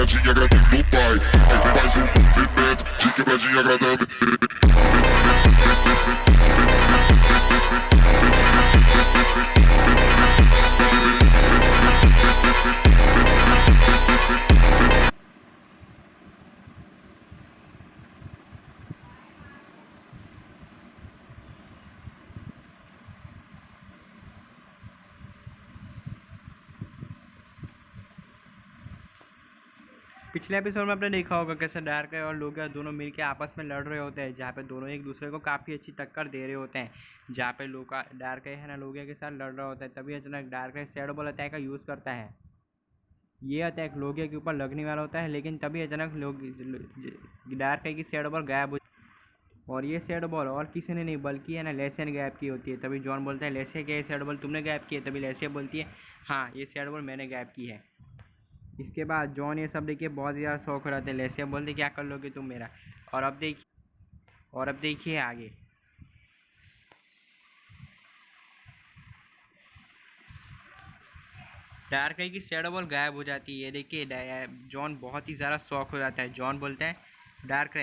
quebradinha grande no pai. Faz um movimento de quebradinha agradando. पिछले episode में आपने देखा होगा कैसे डार्क और लोगिया दोनों मिलकर आपस में लड़ रहे होते हैं, जहाँ पे दोनों एक दूसरे को काफ़ी अच्छी टक्कर दे रहे होते हैं। जहाँ पे डार्क है ना लोगिया के साथ लड़ रहा होता है, तभी अचानक डार्क शैडो बॉल अटैक का यूज़ करता है। ये अटैक लोगिया के ऊपर लगने वाला होता है, लेकिन तभी अचानक डार्क की शैडो बॉल गायब हो, और ये शैडो बॉल और किसी ने नहीं बल्कि है ना लेसिया ने गायब की होती है। तभी जॉन बोलता है लेसिया क्या ये शैडो बॉल तुमने गायब की है? तभी लेसिया बोलती है हाँ ये शैडो बॉल मैंने गायब की है। इसके बाद जॉन ये सब देखिए बहुत ज़्यादा शौक हो रहे थे। लेसिया बोलते क्या कर लोगे तुम मेरा? और अब देखिए आगे। डार्क की शैडो बॉल गायब हो जाती है। देखिए जॉन बहुत ही ज़्यादा शौक हो जाता है। जॉन बोलता है डार्क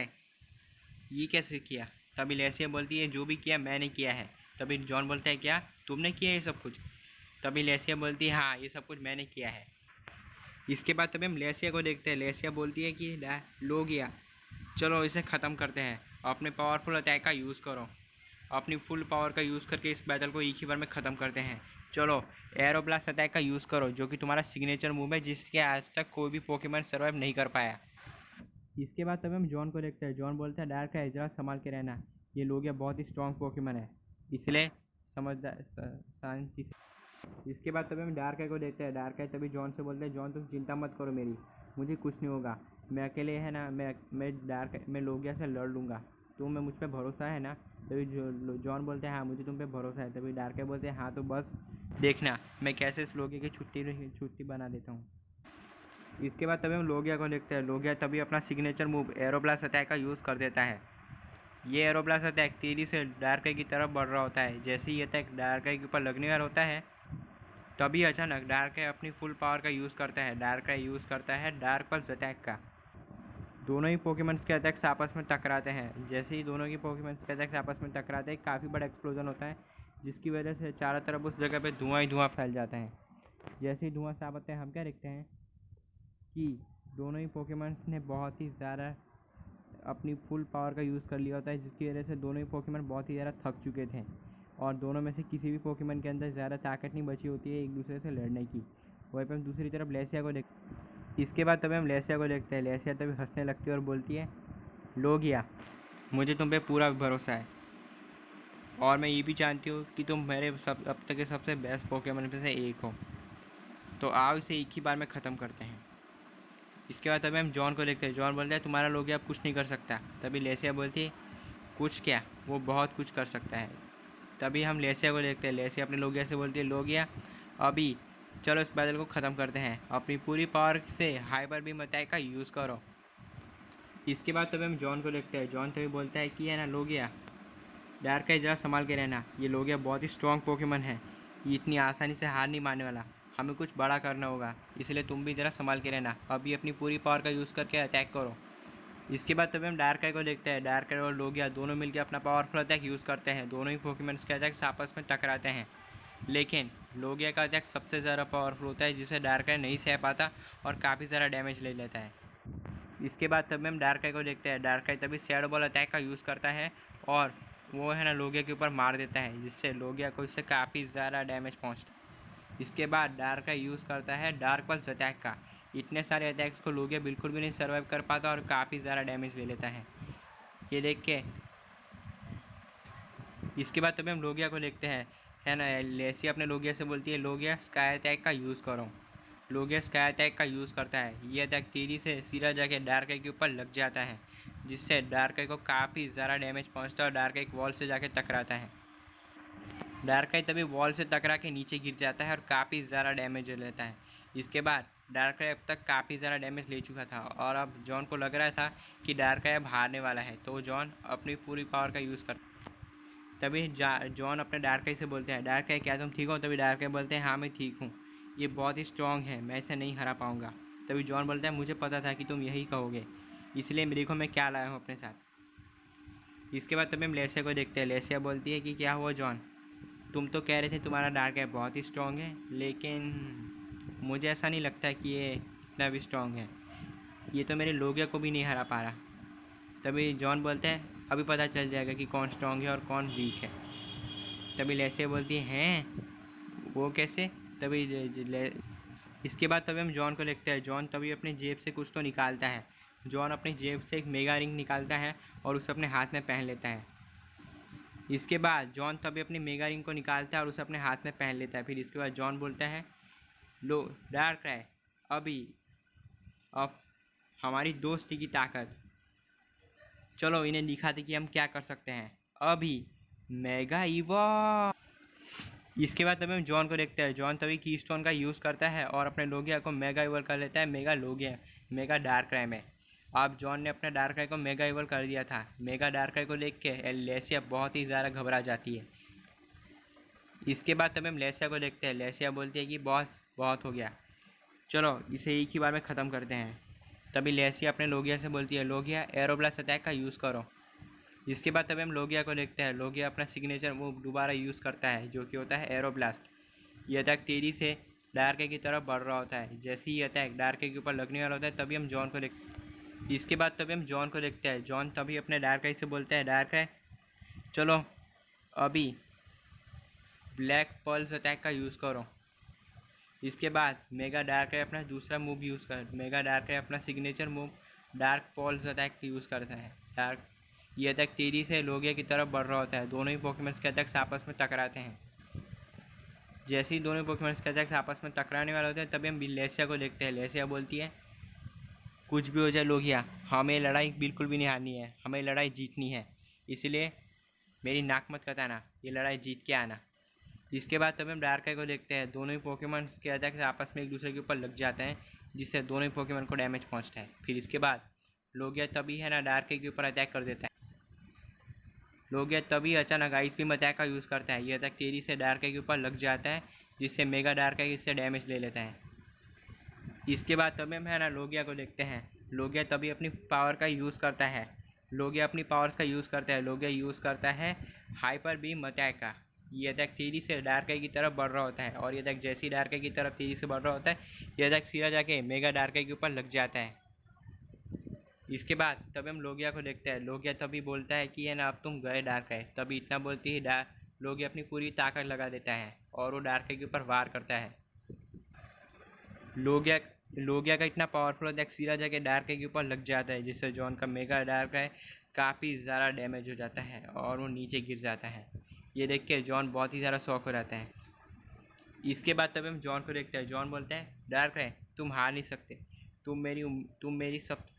ये कैसे किया? तभी लेसिया बोलती है जो भी किया मैंने किया है। तभी जॉन बोलता है क्या तुमने किया ये सब कुछ? तभी लेसिया बोलती है हाँ ये सब कुछ मैंने किया है। इसके बाद तभी हम लेसिया को देखते हैं। लेसिया बोलती है कि लोगिया चलो इसे ख़त्म करते हैं, अपने पावरफुल अटैक का यूज़ करो, अपनी फुल पावर का यूज़ करके इस बैटल को एक ही बार में ख़त्म करते हैं। चलो एरोब्लास्ट अटैक का यूज़ करो, जो कि तुम्हारा सिग्नेचर मूव है, जिसके आज तक कोई भी पोकेमॉन सर्वाइव नहीं कर पाया। इसके बाद तभी हम जॉन को देखते हैं। जॉन बोलता है डार्क है जरा संभाल के रहना, ये लोगिया बहुत ही स्ट्रॉन्ग पोकेमॉन है, इसलिए समझदार शांति से। इसके बाद तभी हम डार्क को देखते हैं। डार्क तभी जॉन से बोलते हैं जॉन तुम चिंता मत करो मेरी, मुझे कुछ नहीं होगा, मैं अकेले है ना, मैं लोगिया से लड़ लूँगा, तो मैं मुझ पर भरोसा है ना? तभी जॉन बोलते हैं हाँ मुझे तुम पे भरोसा है। तभी डार्क बोलते हैं हाँ तो बस देखना मैं कैसे इस लोगिया की छुट्टी बना देता हूँ। इसके बाद तभी हम लोगिया को देखते हैं। लोगिया तभी अपना सिग्नेचर मूव एरोब्लास्ट अटैक का यूज़ कर देता है। ये एरोब्लास्ट अटैक तेजी से डार्क की तरफ बढ़ रहा होता है। जैसे ही अटैक डार्क के ऊपर लगने वाला होता है, तभी अचानक डार्क अपनी फुल पावर का यूज़ करता है। डार्क पल्स अटैक का। दोनों ही पोकेमॉन्स के अटैक्स आपस में टकराते हैं। जैसे ही दोनों की पोकेमॉन्स के अटैक्स आपस में टकराते हैं, काफ़ी बड़ा एक्सप्लोजन होता है, जिसकी वजह से चारों तरफ उस जगह पे धुआं ही धुआं फैल जाता है। जैसे ही धुआं साफ होता है, हम क्या देखते हैं कि दोनों ही पोकेमॉन्स ने बहुत ही ज़्यादा अपनी फुल पावर का यूज़ कर लिया होता है, जिसकी वजह से दोनों ही पोकेमॉन बहुत ही ज़्यादा थक चुके थे, और दोनों में से किसी भी पोकेमॉन के अंदर ज़्यादा ताकत नहीं बची होती है एक दूसरे से लड़ने की। वहीं पर हम दूसरी तरफ लेसिया को इसके बाद तभी हम लेसिया को देखते हैं। लेसिया तभी हंसने लगती है और बोलती है लोगिया मुझे तुम पे पूरा भरोसा है, और मैं ये भी जानती हूँ कि तुम मेरे अब तक के सबसे बेस्ट पोकेमॉन में से एक हो, तो आओ इसे एक ही बार में ख़त्म करते हैं। इसके बाद तभी हम जॉन को देखते हैं। जॉन बोलता है तुम्हारा लोगिया अब कुछ नहीं कर सकता। तभी लेसिया बोलती है कुछ क्या, वो बहुत कुछ कर सकता है। तभी हम लेसिया को देखते हैं। लेसिया अपने लोगिया से बोलती है लोगिया अभी चलो इस बैटल को ख़त्म करते हैं, अपनी पूरी पावर से हाइपर बीम अटैक का यूज़ करो। इसके बाद तभी हम जॉन को देखते हैं। जॉन तभी बोलता है कि है ना लोगिया डार्क है जरा संभाल के रहना, ये लोगिया बहुत ही स्ट्रॉन्ग पोकेमॉन है, ये इतनी आसानी से हार नहीं मानने वाला, हमें कुछ बड़ा करना होगा, इसलिए तुम भी ज़रा संभाल के रहना, अभी अपनी पूरी पावर का यूज़ करके अटैक करो। इसके बाद तभी हम डार्क को देखते हैं। डार्क और लोगिया दोनों मिलकर अपना पावरफुल अटैक यूज़ करते हैं। दोनों ही पोकेमॉन्स के अटैक्स आपस में टकराते हैं, लेकिन लोगिया का अटैक सबसे ज़्यादा पावरफुल होता है, जिसे डार्क नहीं सह पाता और काफ़ी ज़्यादा डैमेज ले लेता है। इसके बाद तभी हम डार्क को देखते हैं। डार्क तभी शैडो बॉल अटैक का यूज़ करता है, और वो है ना लोगिया के ऊपर मार देता है, जिससे लोगिया को इससे काफ़ी ज़्यादा डैमेज पहुँचता है। इसके बाद डार्क यूज़ करता है डार्क पल्स अटैक का। इतने सारे अटैक्स को लोगिया बिल्कुल भी नहीं सर्वाइव कर पाता और काफ़ी ज़्यादा डैमेज ले लेता है, ये देख के। इसके बाद तभी हम लोगिया को देखते हैं, है ना। लेसिया अपने लोगिया से बोलती है लोगिया स्काई अटैक का यूज़ करो। लोगिया स्काई अटैक का यूज़ करता है। ये अटैक तेज़ी से सीधा जाके डार्क के ऊपर लग जाता है, जिससे डार्क को काफ़ी ज़्यादा डैमेज पहुंचता है और डार्क एक वॉल से जाके टकराता है। डार्क तभी वॉल से टकरा के नीचे गिर जाता है और काफ़ी ज़्यादा डैमेज ले लेता है। इसके बाद डार्क अब तक काफ़ी ज़्यादा डैमेज ले चुका था, और अब जॉन को लग रहा था कि डार्क अब हारने वाला है, तो जॉन अपनी पूरी पावर का यूज़ करता है। तभी जॉन अपने डार्क से बोलते हैं डार्क क्या तुम ठीक हो? तभी डार्क बोलते हैं हाँ मैं ठीक हूँ, ये बहुत ही स्ट्रॉन्ग है, मैं इसे नहीं हरा पाऊँगा। तभी जॉन बोलता है मुझे पता था कि तुम यही कहोगे, इसलिए देखो मैं क्या लाया हूँ अपने साथ। इसके बाद तभी हम लेसिया को देखते हैं। लेसिया बोलती है कि क्या हुआ जॉन, तुम तो कह रहे थे तुम्हारा डार्क है बहुत ही स्ट्रॉन्ग है, लेकिन मुझे ऐसा नहीं लगता कि ये इतना भी स्ट्रॉन्ग है, ये तो मेरे लोगिया को भी नहीं हरा पा रहा। तभी जॉन बोलते हैं अभी पता चल जाएगा कि कौन स्ट्रॉन्ग है और कौन वीक है। तभी लेसिया बोलती हैं वो कैसे। तभी इसके बाद तभी हम जॉन को देखते हैं। जॉन तभी अपनी जेब से कुछ तो निकालता है। जॉन अपनी जेब से एक मेगा रिंग निकालता है और उसे अपने हाथ में पहन लेता है। इसके बाद जॉन तभी अपनी मेगा रिंग को निकालता है और उसे अपने हाथ में पहन लेता है। फिर इसके बाद जॉन बोलता है लो डार्क है, अभी अब हमारी दोस्ती की ताकत, चलो इन्हें दिखाते कि हम क्या कर सकते हैं, अभी मेगा इवॉल्व। इसके बाद तभी हम जॉन को देखते हैं। जॉन तभी कीस्टोन का यूज़ करता है और अपने लोगिया को मेगा इवॉल्व कर लेता है मेगा लोगिया मेगा डार्क राय में। अब जॉन ने अपने डार्क राय को मेगा इवॉल्व कर दिया था। मेगा डार्क राय को देख के लेसिया बहुत ही ज़्यादा घबरा जाती है। इसके बाद तभी हम लेसिया को देखते हैं। लेसिया बोलती है कि बॉस बहुत हो गया, चलो इसे एक ही बार में ख़त्म करते हैं। तभी लेसिया अपने लोगिया से बोलती है लोगिया एरोब्लास्ट अटैक का यूज़ करो। इसके बाद तभी हम लोगिया को देखते हैं। लोगिया अपना सिग्नेचर मूव दोबारा यूज़ करता है जो कि होता है एरोब्लास्ट। ये अटैक तेज़ी से डार्के की तरफ बढ़ रहा होता है। जैसे ही अटैक डार्के के ऊपर लगने वाला होता है तभी हम जॉन को इसके बाद तभी हम जॉन को देखते हैं। जॉन तभी अपने डार्क आई से बोलता है डार्क है चलो अभी ब्लैक पर्ल्स अटैक का यूज़ करो। इसके बाद मेगा डार्क है अपना दूसरा मूव यूज़ कर, मेगा डार्क है अपना signature move dark pearls attack use करता है। डार्क ये अटैक तेज़ी से लोगिया की तरफ बढ़ रहा होता है। दोनों ही पोकेमॉन्स के अटैक्स आपस में टकराते हैं। जैसे ही दोनों पोकेमॉन्स के अटैक्स आपस में टकराने वाले होते हैं तभी हम लेसिया को देखते हैं। लेसिया बोलती है कुछ भी हो जाए लोगिया, हमें लड़ाई बिल्कुल भी नहीं हारनी है, हमें लड़ाई जीतनी है, इसलिए मेरी नाक मत कटाना, ये लड़ाई जीत के आना। इसके बाद तभी हम डार्क को देखते हैं। दोनों ही पोकेमॉन्स के अटैक्स आपस में एक दूसरे के ऊपर लग जाते हैं जिससे दोनों ही पोकेमॉन को डैमेज पहुंचता है। फिर इसके बाद लोगिया तभी है ना डार्क के ऊपर अटैक कर देता है। लोगिया तभी अचानक आइस बीम अटैक का यूज़ करता है। ये अटैक तेज़ी से डार्क के ऊपर लग जाता है जिससे मेगा डार्क इससे डैमेज ले लेता है। इसके बाद तभी हम है ना लोगिया को देखते हैं। लोगिया तभी अपनी पावर का यूज़ करता है। लोगिया अपनी पावर्स का यूज़ करता है। लोगिया यूज़ करता है हाइपर बीम अटैक का। ये अटैक तेज़ी से डार्क की तरफ बढ़ रहा होता है और ये अटैक जैसे ही डार्क की तरफ तेज़ी से बढ़ रहा होता है ये अटैक सीधा जाके मेगा डार्क के ऊपर लग जाता है। इसके बाद तभी हम लोगिया को देखते हैं। लोगिया तभी बोलता है कि है ना अब तुम गए डार्क है। तभी इतना बोलती है लोगिया अपनी पूरी ताकत लगा देता है और वो डार्क के ऊपर वार करता है। लोगिया का इतना पावरफुल अटैक सीधा जाके डार्क के ऊपर लग जाता है जिससे जॉन का मेगा डार्क है काफ़ी ज़्यादा डैमेज हो जाता है और वो नीचे गिर जाता है। ये देख के जॉन बहुत ही ज़्यादा शॉक हो जाता है। इसके बाद तभी हम जॉन को देखते हैं। जॉन बोलते हैं डार्क है तुम हार नहीं सकते,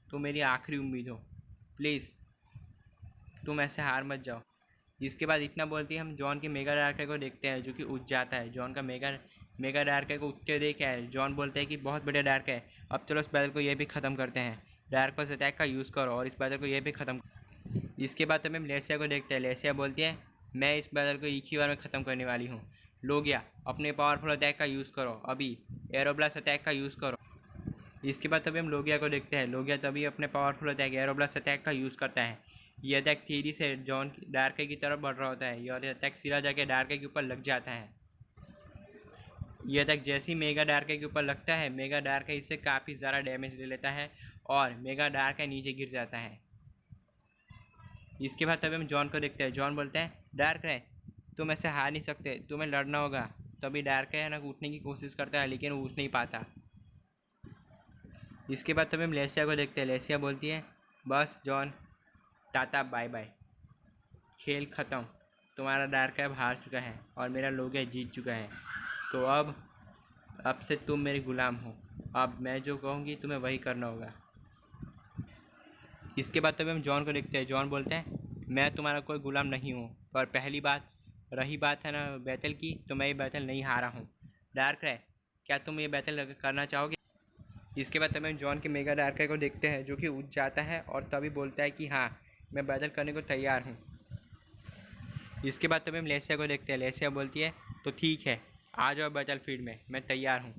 तुम मेरी आखिरी उम्मीद हो, प्लीज़ तुम ऐसे हार मत जाओ। इसके बाद इतना बोलती है हम जॉन के मेगा डार्क को देखते हैं जो कि उठ जाता है। जॉन का मेगा डार्क को उठते देख है जॉन बोलते हैं कि बहुत बढ़िया डार्क है, अब चलो इस बैटल को ये भी ख़त्म करते हैं, डार्क पर्स अटैक का यूज़ करो और इस बैटल को ये भी ख़त्म। इसके बाद तभी हम लेसिया को देखते हैं। लेसिया बोलती है मैं इस बैटल को एक ही बार में ख़त्म करने वाली हूँ। लोगिया अपने पावरफुल अटैक का यूज़ करो, अभी एरोब्लास्ट अटैक का यूज़ करो। इसके बाद तभी हम लोगिया को देखते हैं। लोगिया तभी अपने पावरफुल अटैक एरोब्लास्ट अटैक का यूज़ करता है। ये अटैक तेज़ी से जॉन डार्क की तरफ बढ़ रहा होता है। ये अटैक सीधा जाके डार्क के ऊपर लग जाता है। ये अटैक जैसे ही मेगा डार्क के ऊपर लगता है मेगा डार्क इससे काफ़ी ज़्यादा डैमेज ले लेता है और मेगा डार्क नीचे गिर जाता है। इसके बाद तभी हम जॉन को देखते हैं। जॉन बोलते हैं डार्क है तुम ऐसे हार नहीं सकते, तुम्हें लड़ना होगा। तभी डार्क है ना उठने की कोशिश करता है लेकिन वो उठ नहीं पाता। इसके बाद तभी हम लेसिया को देखते हैं। लेसिया बोलती है बस जॉन टाटा बाय बाय, खेल ख़त्म, तुम्हारा डार्क अब हार चुका है और मेरा लोगिया जीत चुका है, तो अब से तुम मेरे गुलाम हो, अब मैं जो कहूँगी तुम्हें वही करना होगा। इसके बाद तभी हम जॉन को देखते हैं। जॉन बोलते हैं मैं तुम्हारा कोई गुलाम नहीं हूँ, पर पहली बात रही बात है ना बैटल की, तो मैं ये बैटल नहीं हारा हूँ। डार्क है क्या तुम ये बैटल करना चाहोगे? इसके बाद तभी हम जॉन के मेगा डार्क को देखते हैं जो कि उठ जाता है और तभी बोलता है कि हाँ मैं बैटल करने को तैयार हूँ। इसके बाद तभी हम लेसिया को देखते हैं। लेसिया बोलती है तो ठीक है आ जाओ बैटल फील्ड में, मैं तैयार हूँ।